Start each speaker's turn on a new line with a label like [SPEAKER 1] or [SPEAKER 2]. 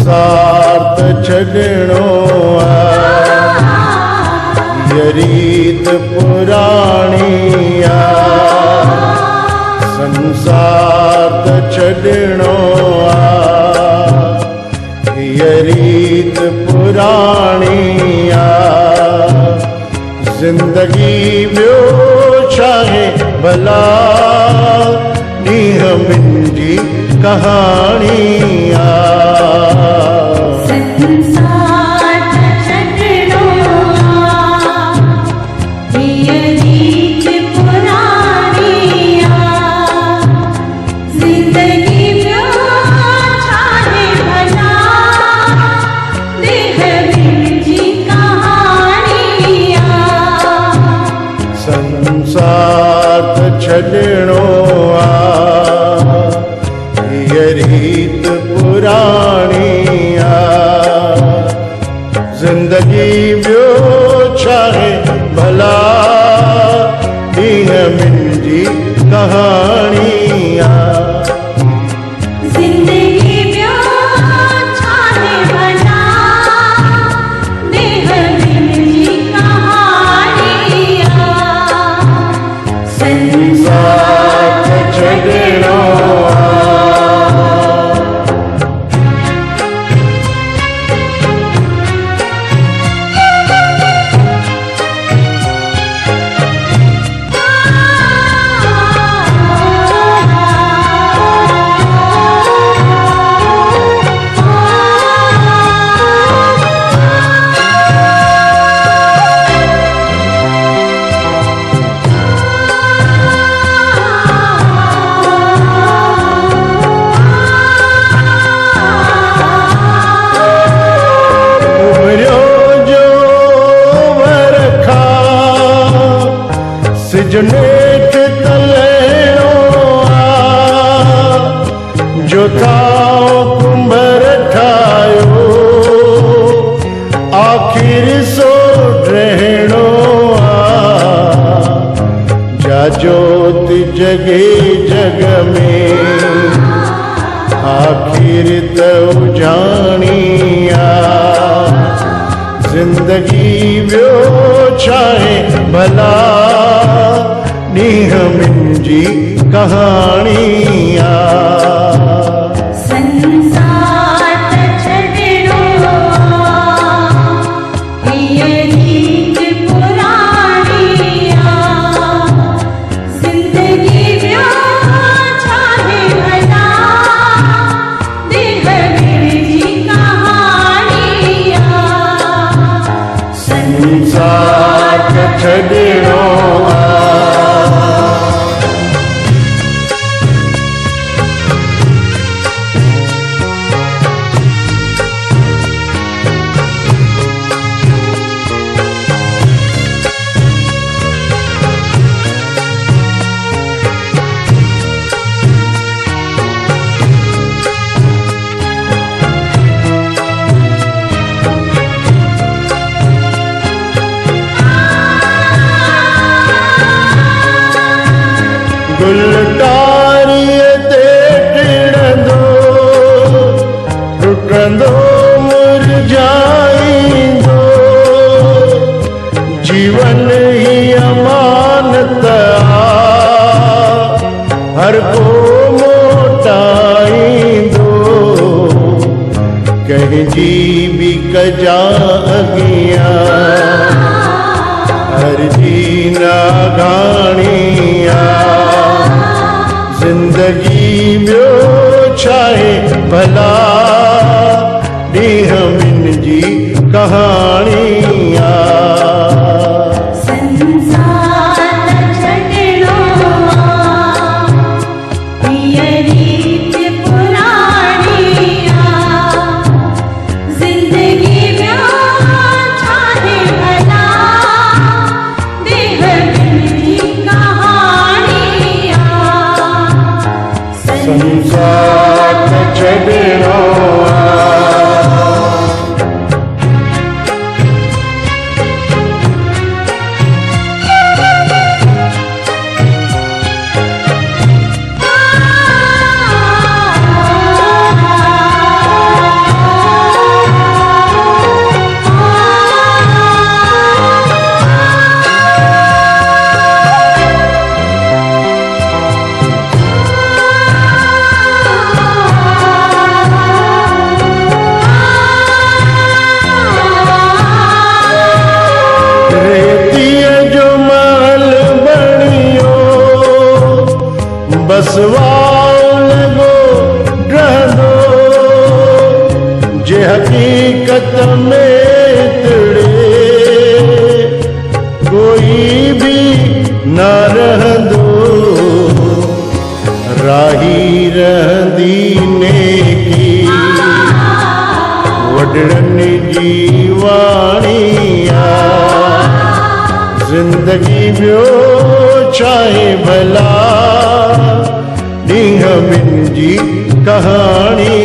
[SPEAKER 1] संसार त छॾणो आहे, हीअ रीत पुराणी आहे। संसार त छॾणो आहे, हीअ रीत पुराणी आहे। ज़िंदगी ॿियो छाहे भला, ॾींहं मुंहिंजी कहाणी आहे।
[SPEAKER 2] संसार छॾणो आहे, हीअ रीत पुराणी आहे। ज़िंदगी ॿियो छाहे भला, ॾींहं मुंहिंजी कहाणी आहे।
[SPEAKER 1] संसार त छॾणो आहे, हीअ रीत पुराणी आहे। ज़िंदगी ॿियो छाहे भला, ॾींहं मुंहिंजी कहाणी आहे।
[SPEAKER 2] ज़िंदगी ॿियो छाहे भला, ॾींहं मुंहिंजी कहाणी आहे।
[SPEAKER 1] संसार त छॾणो सिजनेठ तलेणो आहे, जो थां कुंभर ठाहियो, आख़िर सो रहणो आहे। जा जोत जगे जग में, आख़िर त उजाणी आहे। ज़िंदगी ॿियो छाहे भला, ॾींहं मुंहिंजी कहाणी आहे।
[SPEAKER 2] संसार छॾणो आहे, हीअ रीत पुराणी आहे। ज़िंदगी ॿियो छाहे भला, ॾींहं मुंहिंजी कहाणी आहे।
[SPEAKER 1] संसार त छॾणो आहे। गुलटारीअ ते टिड़ंदो, टुटंदो मुरझाईंदो। जीवन ही अमानत आहे, हर को मोटाईंदो। कंहिंजी बि कजा अॻियां, हर जी नागाणी आहे। ज़िंदगी ॿियो छाहे भला, ॾींहं मुंहिंजी कहाणी आहे।
[SPEAKER 2] संसार छॾणो आहे, हीअ रीत पुराणी आहे। ज़िंदगी ॿियो छाहे भला, ॾींहं मुंहिंजी कहाणी आहे।
[SPEAKER 1] संसार त छॾणो आहे। बसवाओ लगो रहंदो जे हकीकत में तड़े कोई भी न रहंदो राही रहंदी नेकी वडड़न जी वाणी जिंदगी ॿियो चाहे भला ॾींहं ॿिन जी कहाणी